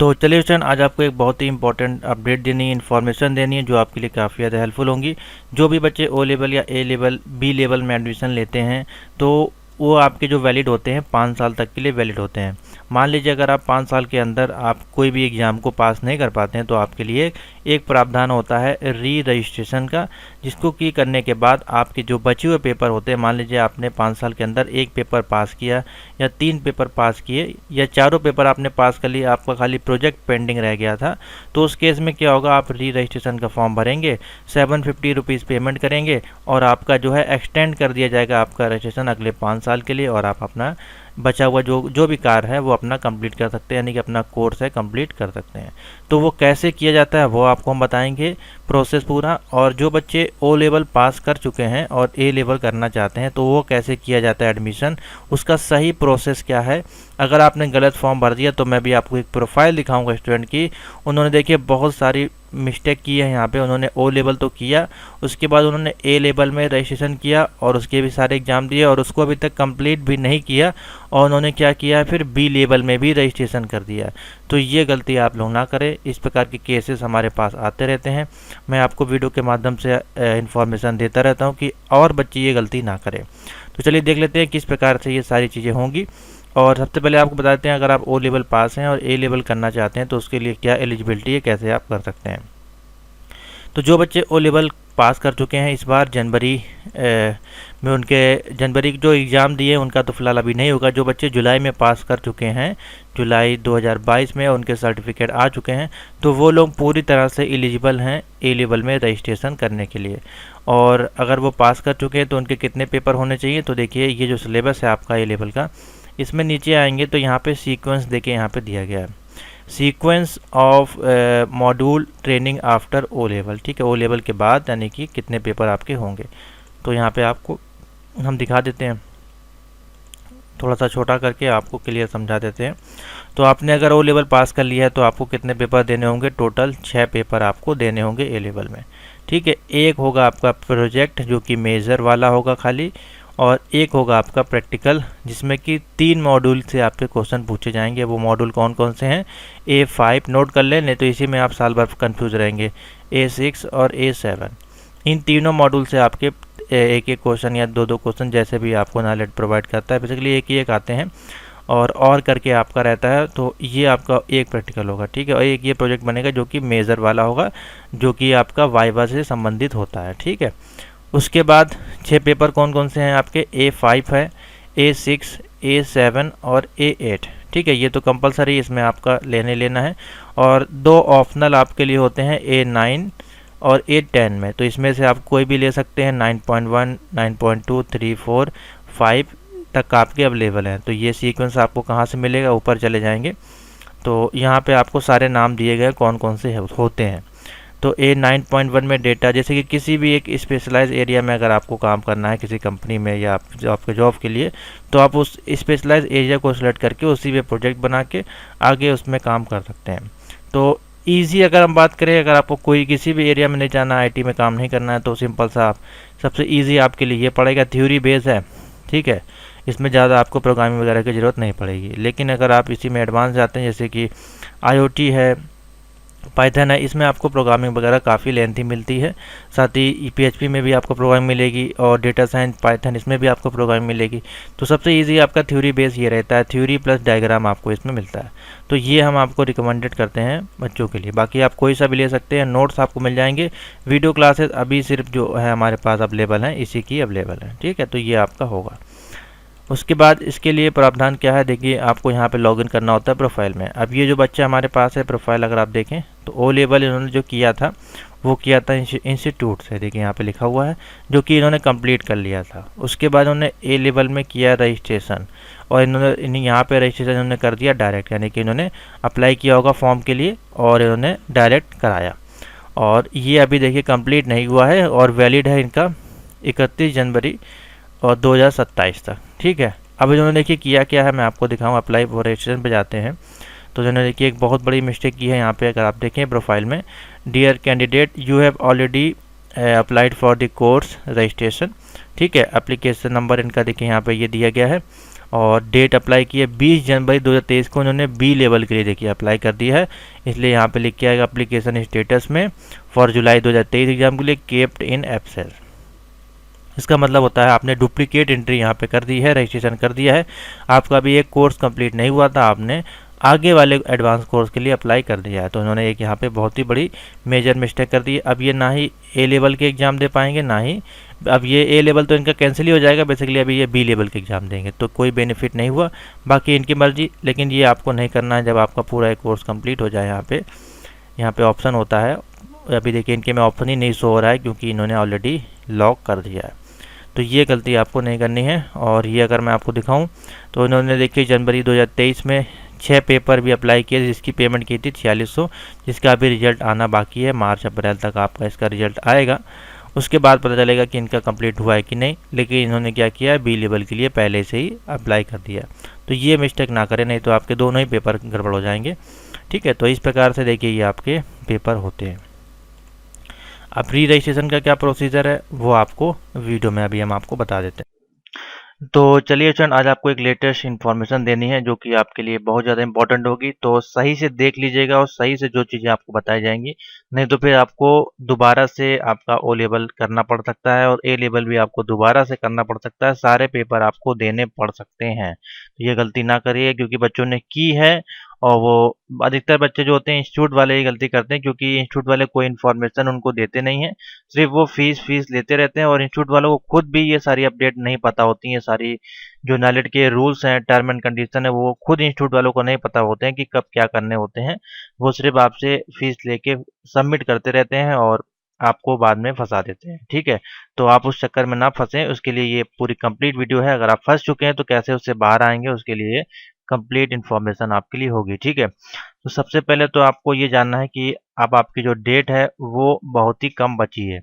तो चलिए स्टूडेंट, आज आपको एक बहुत ही इंपॉर्टेंट अपडेट देनी है, इन्फॉर्मेशन देनी है जो आपके लिए काफ़ी ज़्यादा हेल्पफुल होंगी। जो भी बच्चे ओ लेवल या ए लेवल बी लेवल में एडमिशन लेते हैं तो वो आपके जो वैलिड होते हैं 5 साल तक के लिए वैलिड होते हैं। मान लीजिए अगर आप 5 साल के अंदर आप कोई भी एग्ज़ाम को पास नहीं कर पाते हैं तो आपके लिए एक प्रावधान होता है री रजिस्ट्रेशन का, जिसको की करने के बाद आपके जो बचे हुए पेपर होते हैं, मान लीजिए आपने 5 साल के अंदर एक पेपर पास किया या 3 पेपर पास किए या चारों पेपर आपने पास कर लिए, आपका खाली प्रोजेक्ट पेंडिंग रह गया था, तो उस केस में क्या होगा, आप री रजिस्ट्रेशन का फॉर्म भरेंगे, 750 रुपीज़ पेमेंट करेंगे और आपका जो है एक्सटेंड कर दिया जाएगा आपका रजिस्ट्रेशन अगले 5 साल के लिए, और आप अपना बचा हुआ जो भी कार्य है वो अपना कंप्लीट कर सकते हैं, यानी कि अपना कोर्स है कंप्लीट कर सकते हैं। तो वो कैसे किया जाता है वो आपको हम बताएंगे प्रोसेस पूरा। और जो बच्चे ओ लेवल पास कर चुके हैं और ए लेवल करना चाहते हैं तो वो कैसे किया जाता है एडमिशन, उसका सही प्रोसेस क्या है। अगर आपने गलत फॉर्म भर दिया तो मैं भी आपको एक प्रोफाइल दिखाऊंगा स्टूडेंट की, उन्होंने देखिए बहुत सारी मिस्टेक की है। यहाँ पे उन्होंने ओ लेवल तो किया, उसके बाद उन्होंने ए लेवल में रजिस्ट्रेशन किया और उसके भी सारे एग्ज़ाम दिए और उसको अभी तक कंप्लीट भी नहीं किया, और उन्होंने क्या किया फिर बी लेवल में भी रजिस्ट्रेशन कर दिया। तो ये गलती आप लोग ना करें, इस प्रकार के केसेस हमारे पास आते रहते हैं। मैं आपको वीडियो के माध्यम से इन्फॉर्मेशन देता रहता हूँ कि और बच्चे ये गलती ना करें। तो चलिए देख लेते हैं किस प्रकार से ये सारी चीज़ें होंगी। और सबसे पहले आपको बताते हैं, अगर आप ओ लेवल पास हैं और ए लेवल करना चाहते हैं तो उसके लिए क्या एलिजिबिलिटी है, कैसे आप कर सकते हैं। तो जो बच्चे ओ लेवल पास कर चुके हैं इस बार जनवरी में, उनके जनवरी जो एग्ज़ाम दिए उनका तो फिलहाल अभी नहीं होगा। जो बच्चे जुलाई में पास कर चुके हैं, जुलाई 2022 में उनके सर्टिफिकेट आ चुके हैं, तो वो लोग पूरी तरह से एलिजिबल हैं ए लेवल में रजिस्ट्रेशन करने के लिए। और अगर वो पास कर चुके हैं तो उनके कितने पेपर होने चाहिए, तो देखिए ये जो सिलेबस है आपका ए लेवल का, इसमें नीचे आएंगे तो यहाँ पे सीक्वेंस देखिए यहाँ पे दिया गया है, sequence of module training after O level. ठीक है, ओ लेवल के बाद यानी कि कितने पेपर आपके होंगे। तो यहाँ पे आपको हम दिखा देते हैं, थोड़ा सा छोटा करके आपको क्लियर समझा देते हैं। तो आपने अगर ओ लेवल पास कर लिया है तो आपको कितने पेपर देने होंगे, टोटल 6 पेपर आपको देने होंगे ए लेवल में। ठीक है, एक होगा आपका प्रोजेक्ट जो कि मेजर वाला होगा खाली, और एक होगा आपका प्रैक्टिकल जिसमें कि 3 मॉड्यूल से आपके क्वेश्चन पूछे जाएंगे। वो मॉड्यूल कौन कौन से हैं, A5 नोट कर लें, नहीं तो इसी में आप साल भर कंफ्यूज रहेंगे, A6 और A7। इन तीनों मॉड्यूल से आपके एक एक क्वेश्चन या दो क्वेश्चन जैसे भी आपको नॉलेज प्रोवाइड करता है, बेसिकली एक ही एक आते हैं और करके आपका रहता है। तो ये आपका एक प्रैक्टिकल होगा। ठीक है, और एक ये प्रोजेक्ट बनेगा जो कि मेजर वाला होगा, जो कि आपका वाइवा से संबंधित होता है। ठीक है, उसके बाद 6 पेपर कौन कौन से हैं आपके, A5 है, A6, A7 और A8। ठीक है, ये तो कंपलसरी इसमें आपका लेना है। और 2 ऑप्शनल आपके लिए होते हैं A9 और A10 में, तो इसमें से आप कोई भी ले सकते हैं। 9.1, 9.2, 3, 4, 5 तक आपके अवेलेबल हैं। तो ये सीक्वेंस आपको कहाँ से मिलेगा, ऊपर चले जाएंगे तो यहाँ पे आपको सारे नाम दिए गए कौन कौन से होते हैं। तो A9.1 में डेटा, जैसे कि किसी भी एक स्पेशलाइज एरिया में अगर आपको काम करना है किसी कंपनी में या आपके जॉब के लिए, तो आप उस स्पेशलाइज एरिया को सिलेक्ट करके उसी पे प्रोजेक्ट बना के आगे उसमें काम कर सकते हैं। तो ईजी अगर हम बात करें, अगर आपको कोई किसी भी एरिया में नहीं जाना, आईटी में काम नहीं करना है, तो सिंपल सा आप सबसे ईजी आपके लिए ये पड़ेगा, थ्योरी बेस है। ठीक है, इसमें ज़्यादा आपको प्रोग्रामिंग वगैरह की ज़रूरत नहीं पड़ेगी। लेकिन अगर आप इसी में एडवांस जाते हैं, जैसे कि IoT है, पाइथन है, इसमें आपको प्रोग्रामिंग वगैरह काफ़ी लेंथी मिलती है। साथ ही PHP में भी आपको प्रोग्रामिंग मिलेगी और डेटा साइंस पाइथन इसमें भी आपको प्रोग्रामिंग मिलेगी। तो सबसे इजी आपका थ्योरी बेस ये रहता है, थ्योरी प्लस डायग्राम आपको इसमें मिलता है। तो ये हम आपको रिकमेंडेड करते हैं बच्चों के लिए। बाकी आप कोई सा भी ले सकते हैं, नोट्स आपको मिल जाएंगे। वीडियो क्लासेस अभी सिर्फ जो है हमारे पास अवेलेबल हैं, इसी की अवेलेबल है। ठीक है, तो ये आपका होगा। उसके बाद इसके लिए प्रावधान क्या है, देखिए आपको यहाँ पे लॉगिन करना होता है प्रोफाइल में। अब ये जो बच्चा हमारे पास है, प्रोफाइल अगर आप देखें तो ओ लेवल इन्होंने जो किया था वो किया था इंस्टीट्यूट से, देखिए यहाँ पे लिखा हुआ है, जो कि इन्होंने कंप्लीट कर लिया था। उसके बाद उन्होंने ए लेवल में किया रजिस्ट्रेशन, और इन्होंने यहाँ पे रजिस्ट्रेशन इन्होंने कर दिया डायरेक्ट, यानी कि इन्होंने अप्लाई किया होगा फॉर्म के लिए और इन्होंने डायरेक्ट कराया। और ये अभी देखिए कंप्लीट नहीं हुआ है और वैलिड है इनका 31 जनवरी और 2027 तक। ठीक है, अब इन्होंने देखिए किया क्या है, मैं आपको दिखाऊँ। अप्लाई फॉर रजिस्ट्रेशन पे जाते हैं तो इन्होंने देखिए एक बहुत बड़ी मिस्टेक की है यहाँ पे। अगर आप देखें प्रोफाइल में, dear candidate you have already applied for the course registration. ठीक है, एप्लीकेशन नंबर इनका देखिए यहाँ पे ये दिया गया है और डेट अप्लाई की है 20 जनवरी 2023 को उन्होंने बी लेवल के लिए देखिए अप्लाई कर दिया है। इसलिए यहाँ पे लिख के आएगा एप्लीकेशन स्टेटस में फॉर जुलाई 2023 एग्जाम के लिए केप्ट इन एब्सेंस। इसका मतलब होता है आपने डुप्लीकेट एंट्री यहाँ पे कर दी है, रजिस्ट्रेशन कर दिया है, आपका अभी एक कोर्स कंप्लीट नहीं हुआ था, आपने आगे वाले एडवांस कोर्स के लिए अप्लाई कर दिया है। तो उन्होंने एक यहाँ पे बहुत ही बड़ी मेजर मिस्टेक कर दी है। अब ये ना ही ए लेवल के एग्ज़ाम दे पाएंगे, ना ही अब ये ए लेवल तो इनका कैंसिल ही हो जाएगा बेसिकली, अभी ये बी लेवल के एग्ज़ाम देंगे, तो कोई बेनिफिट नहीं हुआ। बाकी इनकी मर्जी, लेकिन ये आपको नहीं करना है जब आपका पूरा एक कोर्स कंप्लीट हो जाए। यहाँ पे ऑप्शन होता है, अभी देखिए इनके में ऑप्शन ही नहीं शो हो रहा है क्योंकि इन्होंने ऑलरेडी लॉक कर दिया है। तो ये गलती आपको नहीं करनी है। और ये अगर मैं आपको दिखाऊं तो इन्होंने देखिए जनवरी 2023 में 6 पेपर भी अप्लाई किए जिसकी पेमेंट की थी 4600, जिसका अभी रिजल्ट आना बाकी है। मार्च अप्रैल तक आपका इसका रिजल्ट आएगा, उसके बाद पता चलेगा कि इनका कंप्लीट हुआ है कि नहीं। लेकिन इन्होंने क्या किया है, बी लेवल के लिए पहले से ही अप्लाई कर दिया। तो ये मिस्टेक ना करें, नहीं तो आपके दोनों ही पेपर गड़बड़ हो जाएंगे। ठीक है, तो इस प्रकार से देखिए ये आपके पेपर होते हैं। अब री रजिस्ट्रेशन का क्या प्रोसीजर है वो आपको वीडियो में अभी हम आपको बता देते हैं। तो चलिए स्टूडेंट, आज आपको एक लेटेस्ट इन्फॉर्मेशन देनी है जो कि आपके लिए बहुत ज़्यादा इंपॉर्टेंट होगी, तो सही से देख लीजिएगा और सही से जो चीज़ें आपको बताई जाएंगी, नहीं तो फिर आपको दोबारा से आपका ओ लेवल करना पड़ सकता है और ए लेवल भी आपको दोबारा से करना पड़ सकता है, सारे पेपर आपको देने पड़ सकते हैं। तो ये गलती ना करिए क्योंकि बच्चों ने की है, और वो अधिकतर बच्चे जो होते हैं इंस्टीट्यूट वाले ही गलती करते हैं क्योंकि इंस्टीट्यूट वाले कोई इन्फॉर्मेशन उनको देते नहीं है, सिर्फ वो फीस लेते रहते हैं। और इंस्टीट्यूट वालों को खुद भी ये सारी अपडेट नहीं पता होती हैं, सारी जो नैलिट के रूल्स हैं, टर्म एंड कंडीशन है, वो खुद इंस्टीट्यूट वालों को नहीं पता होते हैं कि कब क्या करने होते हैं। वो सिर्फ आपसे फीस लेके सबमिट करते रहते हैं और आपको बाद में फंसा देते हैं। ठीक है, तो आप उस चक्कर में ना फंसें, उसके लिए ये पूरी कंप्लीट वीडियो है। अगर आप फंस चुके हैं तो कैसे उससे बाहर आएंगे, उसके लिए कंप्लीट इन्फॉर्मेशन आपके लिए होगी। ठीक है, तो सबसे पहले तो आपको ये जानना है कि अब आपकी जो डेट है वो बहुत ही कम बची है,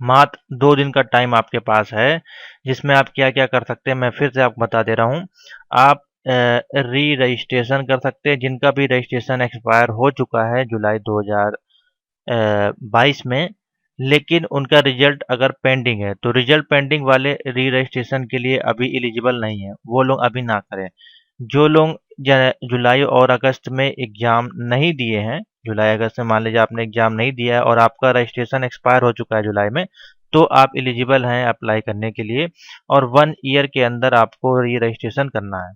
मात्र 2 दिन का टाइम आपके पास है, जिसमें आप क्या क्या कर सकते हैं मैं फिर से आपको बता दे रहा हूँ। आप री रजिस्ट्रेशन कर सकते हैं, जिनका भी रजिस्ट्रेशन एक्सपायर हो चुका है जुलाई 2022 में, लेकिन उनका रिजल्ट अगर पेंडिंग है तो रिजल्ट पेंडिंग वाले री रजिस्ट्रेशन के लिए अभी एलिजिबल नहीं है, वो लोग अभी ना करें। जो लोग जुलाई और अगस्त में एग्ज़ाम नहीं दिए हैं, जुलाई अगस्त में मान लीजिए आपने एग्ज़ाम नहीं दिया है और आपका रजिस्ट्रेशन एक्सपायर हो चुका है जुलाई में, तो आप एलिजिबल हैं अप्लाई करने के लिए, और 1 ईयर के अंदर आपको री रजिस्ट्रेशन करना है।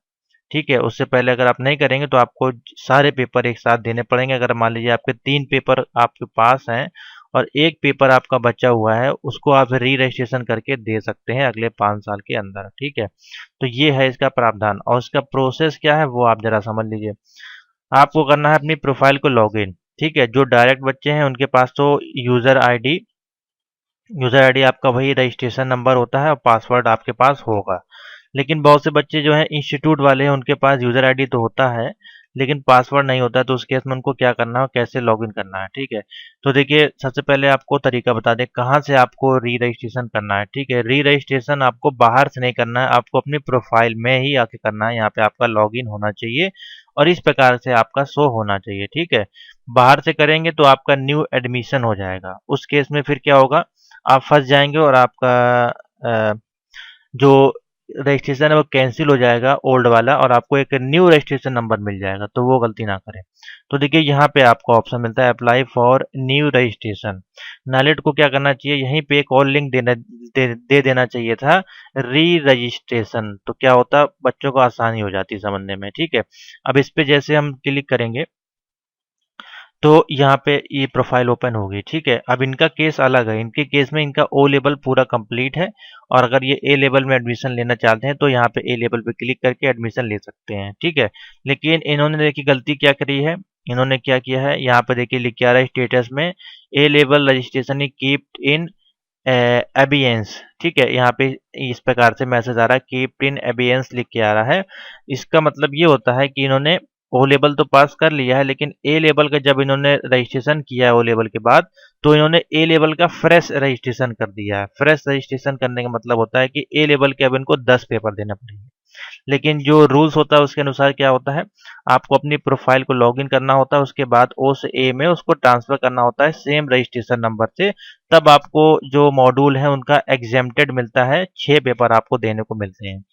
ठीक है, उससे पहले अगर आप नहीं करेंगे तो आपको सारे पेपर एक साथ देने पड़ेंगे। अगर मान लीजिए आपके 3 पेपर आपके पास हैं और 1 पेपर आपका बचा हुआ है, उसको आप री रजिस्ट्रेशन करके दे सकते हैं अगले 5 साल के अंदर। ठीक है, तो ये है इसका प्रावधान, और इसका प्रोसेस क्या है वो आप जरा समझ लीजिए। आपको करना है अपनी प्रोफाइल को लॉगिन। ठीक है, जो डायरेक्ट बच्चे हैं उनके पास तो यूज़र आईडी आपका वही रजिस्ट्रेशन नंबर होता है और पासवर्ड आपके पास होगा। लेकिन बहुत से बच्चे जो हैं इंस्टीट्यूट वाले हैं, उनके पास यूज़र आईडी तो होता है लेकिन पासवर्ड नहीं होता है, तो उस केस में उनको क्या करना है, कैसे लॉगिन करना है। ठीक है, तो देखिए सबसे पहले आपको तरीका बता दें कहाँ से आपको री रजिस्ट्रेशन करना है। ठीक है, री रजिस्ट्रेशन आपको बाहर से नहीं करना है, आपको अपनी प्रोफाइल में ही आके करना है। यहाँ पे आपका लॉगिन होना चाहिए और इस प्रकार से आपका शो होना चाहिए। ठीक है, बाहर से करेंगे तो आपका न्यू एडमिशन हो जाएगा, उस केस में फिर क्या होगा, आप फंस जाएंगे और आपका जो रजिस्ट्रेशन है वो कैंसिल हो जाएगा ओल्ड वाला, और आपको एक न्यू रजिस्ट्रेशन नंबर मिल जाएगा, तो वो गलती ना करें। तो देखिए यहाँ पे आपको ऑप्शन मिलता है अप्लाई फॉर न्यू रजिस्ट्रेशन। नालेट को क्या करना चाहिए, यहीं पे एक और लिंक दे देना चाहिए था, री रजिस्ट्रेशन। तो क्या होता, बच्चों को आसानी हो जाती समझने में। ठीक है, अब इस पे जैसे हम क्लिक करेंगे तो यहाँ पे ये प्रोफाइल ओपन होगी। ठीक है, अब इनका केस अलग है, इनके केस में इनका ओ लेवल पूरा कंप्लीट है, और अगर ये ए लेवल में एडमिशन लेना चाहते हैं तो यहाँ पे ए लेवल पे क्लिक करके एडमिशन ले सकते हैं। ठीक है, लेकिन इन्होंने देखिए गलती क्या करी है, इन्होंने क्या किया है, यहाँ पे देखिए लिख के आ रहा है स्टेटस में ए लेवल रजिस्ट्रेशन इज कीप्ड इन एबियंस। ठीक है, यहाँ पे इस प्रकार से मैसेज आ रहा है कीप्ड इन एबियंस लिख के आ रहा है। इसका मतलब ये होता है कि इन्होंने ओ लेवल तो पास कर लिया है, लेकिन ए लेवल का जब इन्होंने रजिस्ट्रेशन किया है ओ लेवल के बाद, तो इन्होंने ए लेवल का फ्रेश रजिस्ट्रेशन कर दिया है। फ्रेश रजिस्ट्रेशन करने का मतलब होता है कि ए लेवल के अब इनको 10 पेपर देने पड़ेंगे। लेकिन जो रूल्स होता है उसके अनुसार क्या होता है, आपको अपनी प्रोफाइल को लॉगिन करना होता है, उसके बाद ओ से ए में उसको ट्रांसफर करना होता है सेम रजिस्ट्रेशन नंबर से, तब आपको जो मॉड्यूल है उनका एग्जेम्प्टेड मिलता है, 6 पेपर आपको देने को मिलते हैं।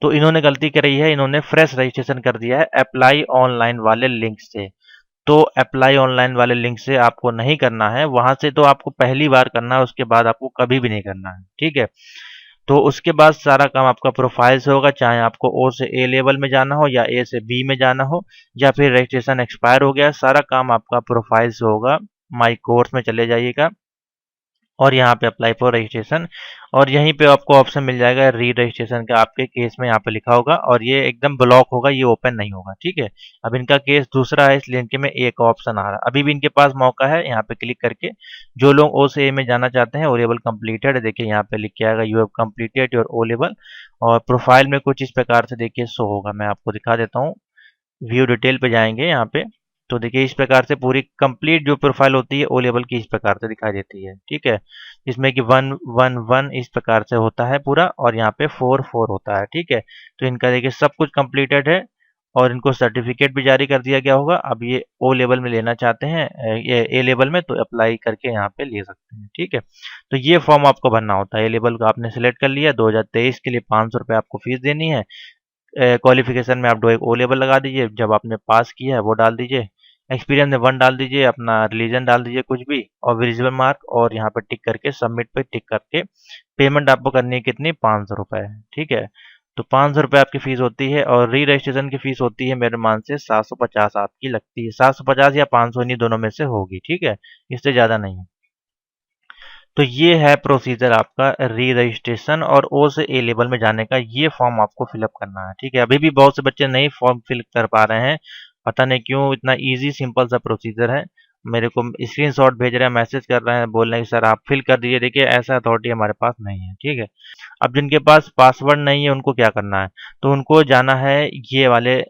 तो इन्होंने गलती करी है, इन्होंने फ्रेश रजिस्ट्रेशन कर दिया है अप्लाई ऑनलाइन वाले लिंक से। तो अप्लाई ऑनलाइन वाले लिंक से आपको नहीं करना है, वहां से तो आपको पहली बार करना है, उसके बाद आपको कभी भी नहीं करना है, ठीक है। तो उसके बाद सारा काम आपका प्रोफाइल से होगा, चाहे आपको ओ से ए लेवल में जाना हो या ए से बी में जाना हो, या फिर रजिस्ट्रेशन एक्सपायर हो गया, सारा काम आपका प्रोफाइल से होगा। माई कोर्स में चले जाइएगा और यहाँ पे अप्लाई फॉर रजिस्ट्रेशन, और यहीं पे आपको ऑप्शन मिल जाएगा री रजिस्ट्रेशन का। आपके केस में यहाँ पे लिखा होगा और ये एकदम ब्लॉक होगा, ये ओपन नहीं होगा, ठीक है। अब इनका केस दूसरा है, इसलिए इनके में एक ऑप्शन आ रहा है। अभी भी इनके पास मौका है, यहाँ पे क्लिक करके जो लोग ओ से ए में जाना चाहते हैं, ओ लेवल कंप्लीटेड, देखिए यहाँ पे लिख के आएगा you have completed your O level, और प्रोफाइल में कुछ इस प्रकार से देखिए शो होगा। मैं आपको दिखा देता हूँ, व्यू डिटेल पे जाएंगे यहाँ पे, तो देखिए इस प्रकार से पूरी कंप्लीट जो प्रोफाइल होती है ओ लेवल की इस प्रकार से दिखाई देती है, ठीक है। जिसमें कि 1 1 1 इस प्रकार से होता है पूरा, और यहाँ पे 4 4 होता है, ठीक है। तो इनका देखिए सब कुछ कंप्लीटेड है और इनको सर्टिफिकेट भी जारी कर दिया गया होगा। अब ये ओ लेवल में लेना चाहते हैं, ये ए लेवल में, तो अप्लाई करके यहाँ पे ले सकते हैं, ठीक है। तो ये फॉर्म आपको भरना होता है। ए लेवल का आपने सिलेक्ट कर लिया, 2023 के लिए 500 रुपये आपको फीस देनी है। क्वालिफिकेशन में आप दो एक ओ लेवल लगा दीजिए, जब आपने पास किया है वो डाल दीजिए। एक्सपीरियंस में 1 डाल दीजिए, अपना रिलीजन डाल दीजिए कुछ भी, और विजिबल मार्क, और यहाँ पे टिक करके सबमिट पे टिक करके पेमेंट आपको करनी है कितनी, 500 रुपये, ठीक है। तो 500 रुपये आपकी फीस होती है, और री रजिस्ट्रेशन की फीस होती है मेरे मान से 750 आपकी लगती है। 750 या 500 इन्हीं दोनों में से होगी, ठीक है, इससे ज़्यादा नहीं है। तो ये है प्रोसीजर आपका री रजिस्ट्रेशन और ओ से ए लेवल में जाने का। ये फॉर्म आपको फिलअप करना है, ठीक है। अभी भी बहुत से बच्चे नहीं फॉर्म फिल कर पा रहे हैं, पता नहीं क्यों। इतना इजी सिंपल सा प्रोसीजर है। मेरे को स्क्रीनशॉट भेज रहे हैं, मैसेज कर रहे हैं, बोल रहे हैं कि सर आप फिल कर दीजिए। देखिए ऐसा अथॉरिटी हमारे पास नहीं है, ठीक है। अब जिनके पास पासवर्ड नहीं है उनको क्या करना है, तो उनको जाना है ये वाले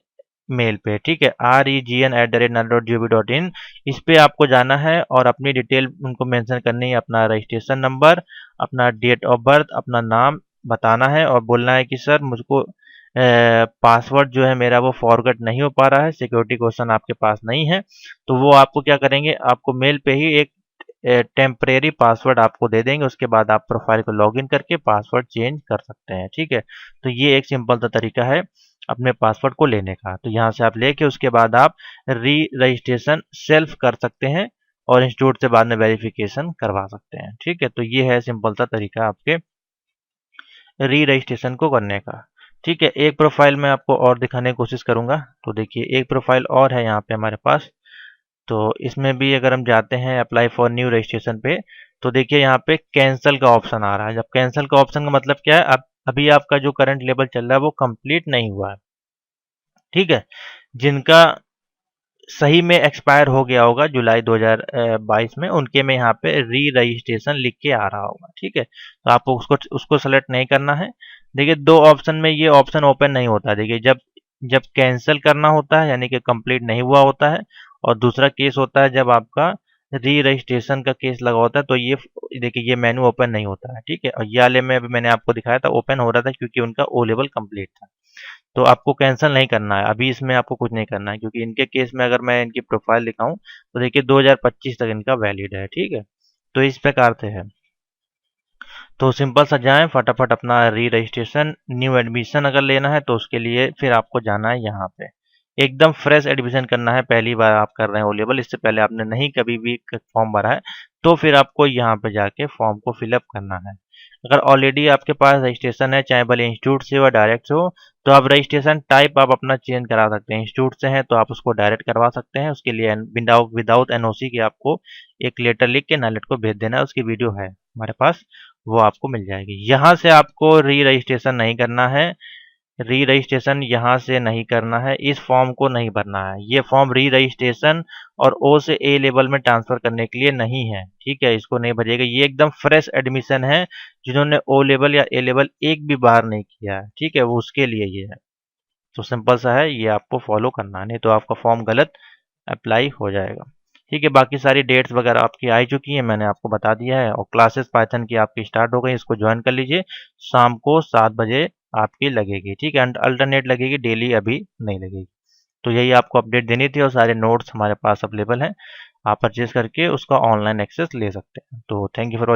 मेल पे, ठीक है, REGN@nal.gov.in। इस पे आपको जाना है और अपनी डिटेल उनको मेंशन करनी है, अपना रजिस्ट्रेशन नंबर, अपना डेट ऑफ बर्थ, अपना नाम बताना है, और बोलना है कि सर मुझको पासवर्ड जो है मेरा वो फॉरगेट नहीं हो पा रहा है, सिक्योरिटी क्वेश्चन आपके पास नहीं है। तो वो आपको क्या करेंगे, आपको मेल पे ही एक टेम्परेरी पासवर्ड आपको दे देंगे। उसके बाद आप प्रोफाइल को लॉगिन करके पासवर्ड चेंज कर सकते हैं, ठीक है। तो ये एक सिंपल सा तरीका है अपने पासवर्ड को लेने का। तो यहाँ से आप लेके उसके बाद आप री रजिस्ट्रेशन सेल्फ कर सकते हैं और इंस्टीट्यूट से बाद में वेरिफिकेशन करवा सकते हैं, ठीक है। तो ये है सिंपल सा तरीका आपके री रजिस्ट्रेशन को करने का, ठीक है। एक प्रोफाइल मैं आपको और दिखाने की कोशिश करूंगा। तो देखिए एक प्रोफाइल और है यहाँ पे हमारे पास। तो इसमें भी अगर हम जाते हैं अप्लाई फॉर न्यू रजिस्ट्रेशन पे, तो देखिए यहाँ पे कैंसिल का ऑप्शन आ रहा है। जब कैंसिल का ऑप्शन का मतलब क्या है, अब अभी आपका जो करंट लेवल चल रहा है वो कंप्लीट नहीं हुआ है, ठीक है। जिनका सही में एक्सपायर हो गया होगा जुलाई 2022 में, उनके में यहाँ पे री रजिस्ट्रेशन लिख के आ रहा होगा, ठीक है। तो आपको उसको उसको सेलेक्ट नहीं करना है। देखिए दो ऑप्शन में ये ऑप्शन ओपन नहीं होता है। देखिए जब जब कैंसिल करना होता है यानी कि कंप्लीट नहीं हुआ होता है, और दूसरा केस होता है जब आपका री रजिस्ट्रेशन का केस लगा होता है, तो ये देखिए ये मेनू ओपन नहीं होता है, ठीक है। और ये वाले में अभी मैंने आपको दिखाया था ओपन हो रहा था क्योंकि उनका ओ लेवल कंप्लीट था। तो आपको कैंसिल नहीं करना है, अभी इसमें आपको कुछ नहीं करना है, क्योंकि इनके केस में अगर मैं इनकी प्रोफाइल दिखाऊं तो देखिए 2025 तक इनका वैलिड है, ठीक है। तो इस प्रकार से है। तो सिंपल सा जाएं फटाफट अपना री रजिस्ट्रेशन न्यू एडमिशन अगर लेना है तो उसके लिए फिर आपको जाना है यहाँ पे, एकदम फ्रेश एडमिशन करना है। पहली बार आप कर रहे हैं ओ लेवल, इससे पहले आपने नहीं कभी भी फॉर्म भरा है, तो फिर आपको यहाँ पे जाके फॉर्म को फिलअप करना है। अगर ऑलरेडी आपके पास रजिस्ट्रेशन है, चाहे भले इंस्टीट्यूट से हो डायरेक्ट से हो, तो आप रजिस्ट्रेशन टाइप आप अपना चेंज करा सकते हैं। इंस्टीट्यूट से हैं तो आप उसको डायरेक्ट करवा सकते हैं। उसके लिए विदाउट एनओसी के आपको एक लेटर लिख के नालेट को भेज देना है। उसकी वीडियो है हमारे पास, वो आपको मिल जाएगी। यहाँ से आपको री रजिस्ट्रेशन नहीं करना है, री रजिस्ट्रेशन यहाँ से नहीं करना है, इस फॉर्म को नहीं भरना है। ये फॉर्म री रजिस्ट्रेशन और ओ से ए लेवल में ट्रांसफर करने के लिए नहीं है, ठीक है। इसको नहीं भरिएगा, ये एकदम फ्रेश एडमिशन है। जिन्होंने ओ लेवल या ए लेवल एक भी बार नहीं किया है, ठीक है, वो उसके लिए ये है। तो सिंपल सा है, ये आपको फॉलो करना है, नहीं तो आपका फॉर्म गलत अप्लाई हो जाएगा, ठीक है। बाकी सारी डेट्स वगैरह आपकी आई चुकी हैं, मैंने आपको बता दिया है। और क्लासेस पाइथन की आपकी स्टार्ट हो गई, इसको ज्वाइन कर लीजिए। शाम को 7 बजे आपकी लगेगी, ठीक है। अल्टरनेट लगेगी, डेली अभी नहीं लगेगी। तो यही आपको अपडेट देनी थी, और सारे नोट्स हमारे पास अवेलेबल हैं। आप परचेज करके उसका ऑनलाइन एक्सेस ले सकते हैं। तो थैंक यू फॉर वॉचिंग।